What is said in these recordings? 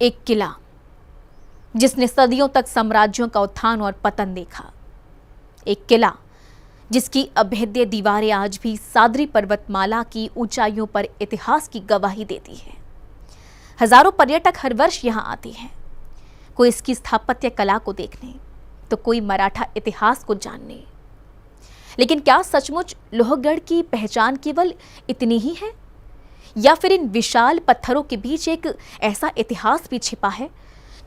एक किला जिसने सदियों तक साम्राज्यों का उत्थान और पतन देखा। एक किला जिसकी अभेद्य दीवारें आज भी सादरी पर्वतमाला की ऊंचाइयों पर इतिहास की गवाही देती है। हजारों पर्यटक हर वर्ष यहां आते हैं, कोई इसकी स्थापत्य कला को देखने तो कोई मराठा इतिहास को जानने। लेकिन क्या सचमुच लोहगढ़ की पहचान केवल इतनी ही है, या फिर इन विशाल पत्थरों के बीच एक ऐसा इतिहास भी छिपा है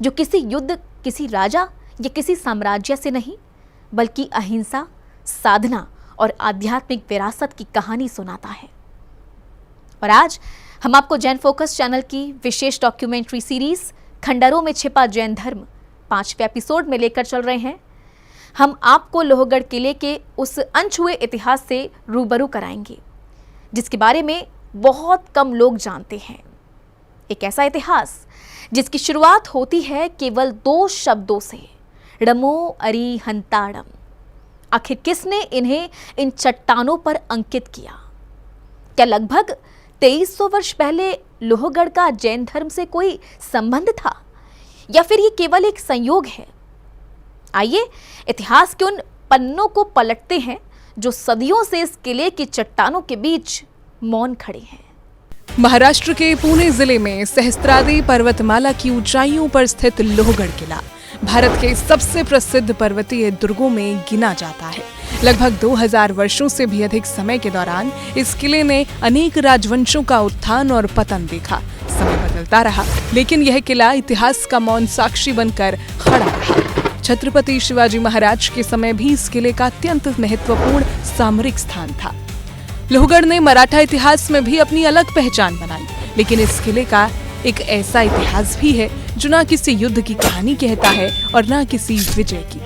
जो किसी युद्ध, किसी राजा या किसी साम्राज्य से नहीं, बल्कि अहिंसा, साधना और आध्यात्मिक विरासत की कहानी सुनाता है। और आज हम आपको जैन फोकस चैनल की विशेष डॉक्यूमेंट्री सीरीज खंडरों में छिपा जैन धर्म 5वें एपिसोड में लेकर चल रहे हैं। हम आपको लोहगढ़ किले के उस अनछुए इतिहास से रूबरू कराएंगे जिसके बारे में बहुत कम लोग जानते हैं। एक ऐसा इतिहास जिसकी शुरुआत होती है केवल 2 शब्दों से, ड़मो अरिहंताड़म। आखिर किसने इन्हें इन चट्टानों पर अंकित किया? क्या लगभग 2300 वर्ष पहले लोहगढ़ का जैन धर्म से कोई संबंध था, या फिर ये केवल एक संयोग है? आइए इतिहास के उन पन्नों को पलटते हैं जो सदियों से इस किले की चट्टानों के बीच मौन खड़े हैं। महाराष्ट्र के पुणे जिले में सहस्त्रादी पर्वतमाला की ऊंचाइयों पर स्थित लोहगढ़ किला भारत के सबसे प्रसिद्ध पर्वतीय दुर्गों में गिना जाता है। लगभग 2000 वर्षों से भी अधिक समय के दौरान इस किले ने अनेक राजवंशों का उत्थान और पतन देखा। समय बदलता रहा, लेकिन यह किला इतिहास का मौन साक्षी बनकर खड़ा रहा। छत्रपति शिवाजी महाराज के समय भी इस किले का अत्यंत महत्वपूर्ण सामरिक स्थान था। लोहगढ़ ने मराठा इतिहास में भी अपनी अलग पहचान बनाई, लेकिन इस किले का एक ऐसा इतिहास भी है जो ना किसी युद्ध की कहानी कहता है और ना किसी विजय की।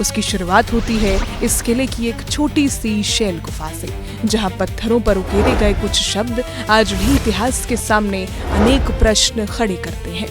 उसकी शुरुआत होती है इस किले की एक छोटी सी शैल गुफा से, जहां पत्थरों पर उकेरे गए कुछ शब्द आज भी इतिहास के सामने अनेक प्रश्न खड़े करते हैं।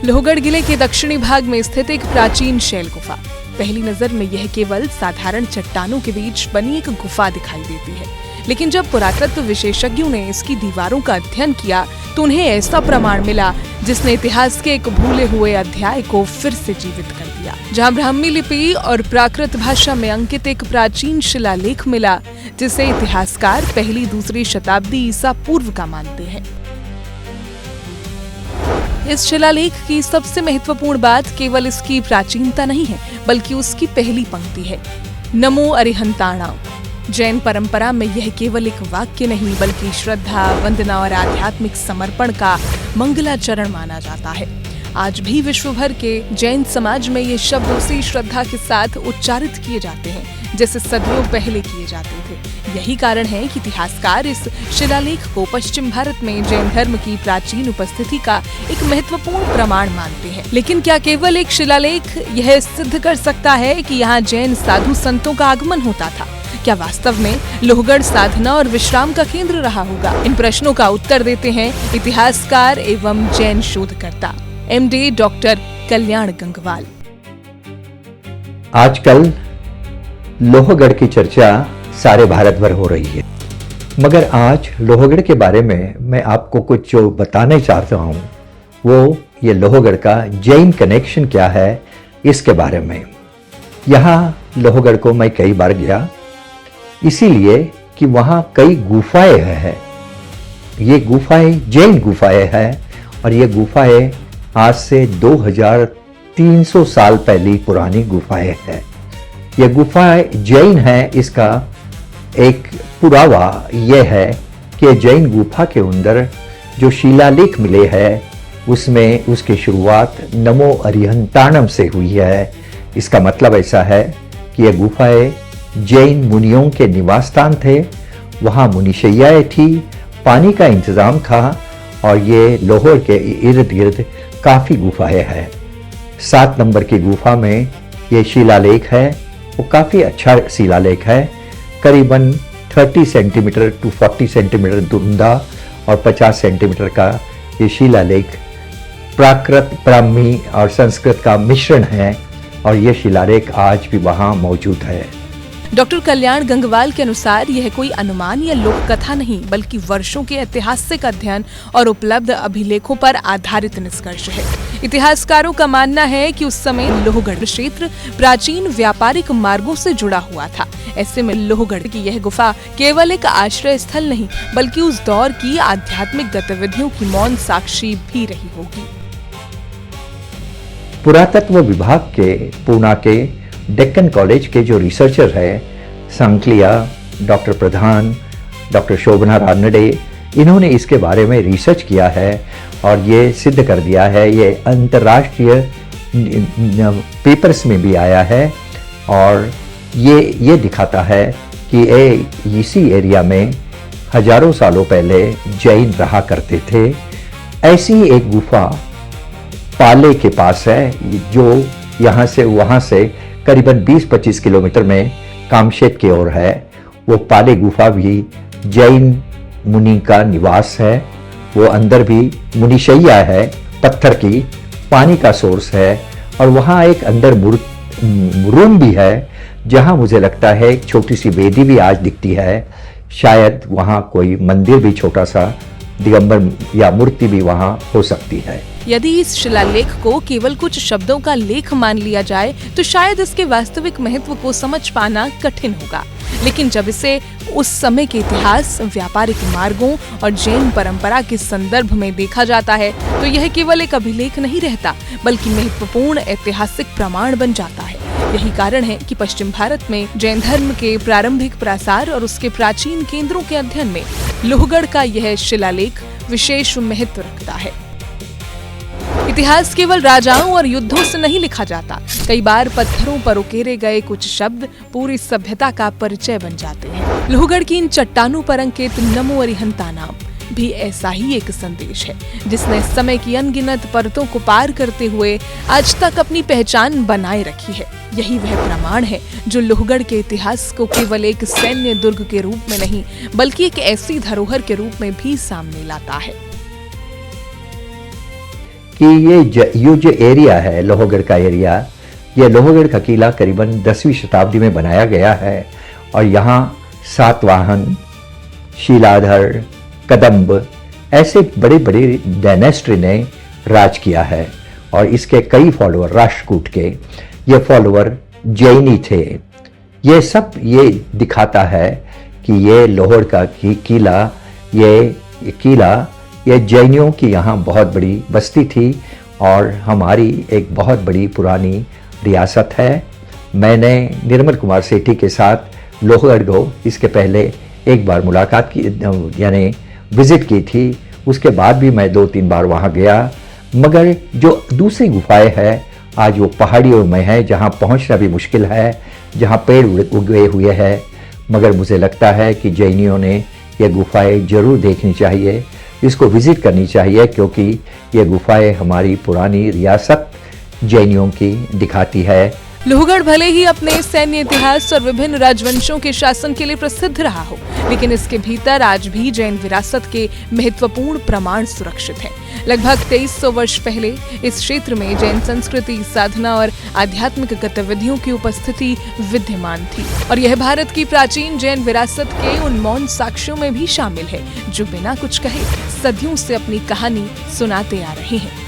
लोहगढ़ किले के दक्षिणी भाग में स्थित एक प्राचीन शैल गुफा। पहली नजर में यह केवल साधारण चट्टानों के बीच बनी एक गुफा दिखाई देती है, लेकिन जब पुरातत्व विशेषज्ञों ने इसकी दीवारों का अध्ययन किया तो उन्हें ऐसा प्रमाण मिला जिसने इतिहास के एक भूले हुए अध्याय को फिर से जीवित कर दिया। जहां ब्राह्मी लिपि और प्राकृत भाषा में अंकित एक प्राचीन शिलालेख मिला जिसे इतिहासकार पहली दूसरी शताब्दी ईसा पूर्व का मानते हैं। इस शिलालेख की सबसे महत्वपूर्ण बात केवल इसकी प्राचीनता नहीं है, बल्कि उसकी पहली पंक्ति है, नमो अरिहंताणाम। जैन परंपरा में यह केवल एक वाक्य नहीं, बल्कि श्रद्धा, वंदना और आध्यात्मिक समर्पण का मंगलाचरण माना जाता है। आज भी विश्व भर के जैन समाज में ये शब्द उसी श्रद्धा के साथ उच्चारित किए जाते हैं जैसे सदियों पहले किए जाते थे। यही कारण है कि इतिहासकार इस शिलालेख को पश्चिम भारत में जैन धर्म की प्राचीन उपस्थिति का एक महत्वपूर्ण प्रमाण मानते हैं। लेकिन क्या केवल एक शिलालेख यह सिद्ध कर सकता है कि यहाँ जैन साधु संतों का आगमन होता था? क्या वास्तव में लोहगढ़ साधना और विश्राम का केंद्र रहा होगा? इन प्रश्नों का उत्तर देते हैं इतिहासकार एवं जैन शोधकर्ता MD डॉक्टर कल्याण गंगवाल। आजकल लोहगढ़ की चर्चा सारे भारत भर हो रही है, मगर आज लोहगढ़ के बारे में मैं आपको कुछ जो बताना चाहता हूँ वो ये लोहगढ़ का जैन कनेक्शन क्या है इसके बारे में। यहाँ लोहगढ़ को मैं कई बार गया, इसीलिए कि वहाँ कई गुफाएं हैं। ये गुफाएं जैन गुफाएं हैं और ये गुफाएं आज से 2300 साल पहले पुरानी गुफाएं हैं। ये गुफाएं जैन है, इसका एक पुरावा यह है कि जैन गुफा के अंदर जो शिलालेख मिले हैं उसमें उसकी शुरुआत नमो अरिहंताणम से हुई है। इसका मतलब ऐसा है कि ये गुफाएं जैन मुनियों के निवास स्थान थे। वहाँ मुनिशैयाएं थी, पानी का इंतजाम था और ये लोहगढ़ के इर्द गिर्द काफ़ी गुफाएं हैं। 7 नंबर की गुफा में ये शिलालेख है, वो काफ़ी अच्छा शिलालेख है। करीबन 30 सेंटीमीटर टू 40 सेंटीमीटर दुरुंदा और 50 सेंटीमीटर का ये शिलालेख प्राकृत, ब्राह्मी और संस्कृत का मिश्रण है और ये शिलालेख आज भी वहाँ मौजूद है। डॉक्टर कल्याण गंगवाल के अनुसार यह कोई अनुमान या लोक कथा नहीं, बल्कि वर्षों के ऐतिहासिक अध्ययन और उपलब्ध अभिलेखों पर आधारित निष्कर्ष है। इतिहासकारों का मानना है कि उस समय लोहगढ़ क्षेत्र प्राचीन व्यापारिक मार्गों से जुड़ा हुआ था। ऐसे में लोहगढ़ की यह गुफा केवल एक आश्रय स्थल नहीं, बल्कि उस दौर की आध्यात्मिक गतिविधियों की मौन साक्षी भी रही होगी। पुरातत्व विभाग के पूना के डेक्कन कॉलेज के जो रिसर्चर है सांकलिया, डॉक्टर प्रधान, डॉक्टर शोभना रानडे, इन्होंने इसके बारे में रिसर्च किया है और ये सिद्ध कर दिया है। ये अंतर्राष्ट्रीय पेपर्स में भी आया है और ये दिखाता है कि इसी एरिया में हजारों सालों पहले जैन रहा करते थे। ऐसी एक गुफा पाले के पास है, जो यहाँ से वहाँ से करीबन 20-25 किलोमीटर में कामशेत की ओर है। वो पाले गुफा भी जैन मुनि का निवास है। वो अंदर भी मुनिशैया है, पत्थर की, पानी का सोर्स है और वहाँ एक अंदर रूम भी है जहाँ मुझे लगता है एक छोटी सी वेदी भी आज दिखती है। शायद वहाँ कोई मंदिर भी छोटा सा दिगंबर या मूर्ति भी वहाँ हो सकती है। यदि इस शिलालेख को केवल कुछ शब्दों का लेख मान लिया जाए तो शायद इसके वास्तविक महत्व को समझ पाना कठिन होगा। लेकिन जब इसे उस समय के इतिहास, व्यापारिक मार्गों और जैन परंपरा के संदर्भ में देखा जाता है तो यह केवल एक अभिलेख नहीं रहता, बल्कि महत्वपूर्ण ऐतिहासिक प्रमाण बन जाता है। यही कारण है कि पश्चिम भारत में जैन धर्म के प्रारंभिक प्रसार और उसके प्राचीन केंद्रों के अध्ययन में लोहगढ़ का यह शिलालेख विशेष महत्व रखता है। इतिहास केवल राजाओं और युद्धों से नहीं लिखा जाता। कई बार पत्थरों पर उकेरे गए कुछ शब्द पूरी सभ्यता का परिचय बन जाते हैं। लोहगढ़ की इन चट्टानों पर अंकित नमो अरिहंता नाम भी ऐसा ही एक संदेश है, जिसने समय की अनगिनत परतों को पार करते हुए आज तक अपनी पहचान बनाए रखी है। यही वह प्रमाण है जो लोहगढ़ के इतिहास को केवल एक सैन्य दुर्ग के रूप में नहीं, बल्कि एक ऐसी धरोहर के रूप में भी सामने लाता है कि ये जो एरिया है लोहगढ़ का एरिया, ये लोहगढ़ का किला करीबन 10वीं शताब्दी में बनाया गया है और यहाँ सातवाहन, शीलाधर, कदम्ब ऐसे बड़े बड़े डायनेस्टी ने राज किया है और इसके कई फॉलोअर, राष्ट्रकूट के ये फॉलोअर जैनी थे। ये सब ये दिखाता है कि ये लोहगढ़ का किला, ये जैनियों की यहाँ बहुत बड़ी बस्ती थी और हमारी एक बहुत बड़ी पुरानी रियासत है। मैंने निर्मल कुमार सेठी के साथ लोहगढ़ को इसके पहले एक बार मुलाकात की, यानी विजिट की थी। उसके बाद भी मैं 2-3 बार वहाँ गया, मगर जो दूसरी गुफाएं हैं आज वो पहाड़ियों में है, जहाँ पहुँचना भी मुश्किल है, जहाँ पेड़ उगे हुए हैं। मगर मुझे लगता है कि जैनियों ने ये गुफाएं जरूर देखनी चाहिए, इसको विजिट करनी चाहिए, क्योंकि ये गुफाएं हमारी पुरानी रियासत जैनियों की दिखाती है। लोहगढ़ भले ही अपने सैन्य इतिहास और विभिन्न राजवंशों के शासन के लिए प्रसिद्ध रहा हो, लेकिन इसके भीतर आज भी जैन विरासत के महत्वपूर्ण प्रमाण सुरक्षित हैं। लगभग 2300 वर्ष पहले इस क्षेत्र में जैन संस्कृति, साधना और आध्यात्मिक गतिविधियों की उपस्थिति विद्यमान थी और यह भारत की प्राचीन जैन विरासत के उन मौन साक्ष्यों में भी शामिल है जो बिना कुछ कहे सदियों से अपनी कहानी सुनाते आ रहे हैं।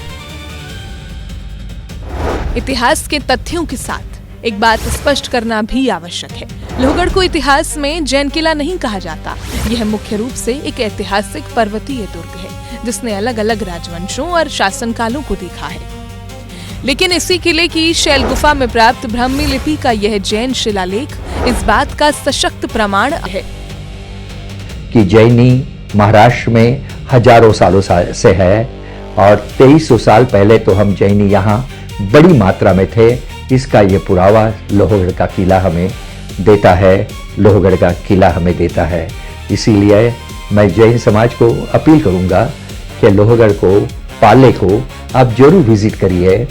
इतिहास के तथ्यों के साथ एक बात स्पष्ट करना भी आवश्यक है। लोहगढ़ को इतिहास में जैन किला नहीं कहा जाता। यह मुख्य रूप से एक ऐतिहासिक पर्वतीय दुर्ग है जिसने अलग अलग राजवंशों और शासनकालों को देखा है। लेकिन इसी किले की शैल गुफा में प्राप्त ब्राह्मी लिपि का यह जैन शिलालेख इस बात का सशक्त प्रमाण है कि जैनी महाराष्ट्र में हजारों सालों से है और 2300 साल पहले तो हम जैनी यहाँ बड़ी मात्रा में थे। इसका ये पुरावा लोहगढ़ का किला हमें देता है, लोहगढ़ का किला हमें देता है। इसीलिए मैं जैन समाज को अपील करूंगा कि लोहगढ़ को, पाले को आप जरूर विजिट करिए।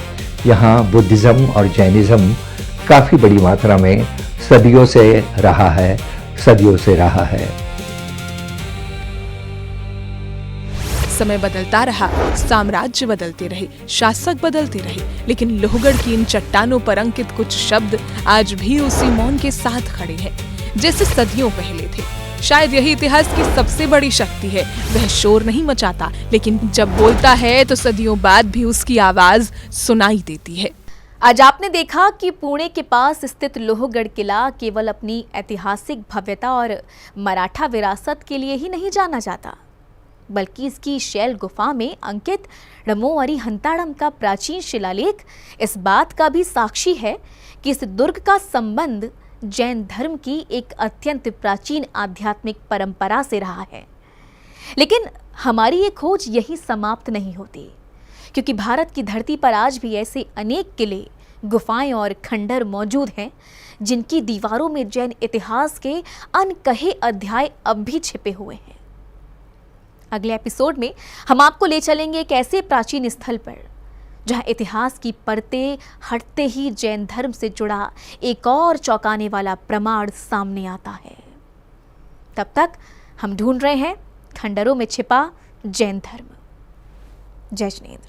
यहाँ बुद्धिज़्म और जैनिज़्म काफ़ी बड़ी मात्रा में सदियों से रहा है। समय बदलता रहा, साम्राज्य बदलते रहे, शासक बदलते रहे, लेकिन लोहगढ़ की इन चट्टानों पर अंकित कुछ शब्द आज भी उसी मौन के साथ खड़े हैं जैसे सदियों पहले थे। शायद यही इतिहास की सबसे बड़ी शक्ति है। वह शोर नहीं मचाता, लेकिन जब बोलता है तो सदियों बाद भी उसकी आवाज सुनाई देती है। आज आपने देखा कि पुणे के पास स्थित लोहगढ़ किला केवल अपनी ऐतिहासिक भव्यता और मराठा विरासत के लिए ही नहीं जाना जाता, बल्कि इसकी शैल गुफा में अंकित रमोअरी हंताड़म का प्राचीन शिलालेख इस बात का भी साक्षी है कि इस दुर्ग का संबंध जैन धर्म की एक अत्यंत प्राचीन आध्यात्मिक परंपरा से रहा है। लेकिन हमारी ये खोज यही समाप्त नहीं होती, क्योंकि भारत की धरती पर आज भी ऐसे अनेक किले, गुफाएं और खंडर मौजूद हैं जिनकी दीवारों में जैन इतिहास के अनकहे अध्याय अब भी छिपे हुए हैं। अगले एपिसोड में हम आपको ले चलेंगे एक ऐसे प्राचीन स्थल पर जहां इतिहास की परतें हटते ही जैन धर्म से जुड़ा एक और चौंकाने वाला प्रमाण सामने आता है। तब तक हम ढूंढ रहे हैं खंडरों में छिपा जैन धर्म। जय जिनेंद्र।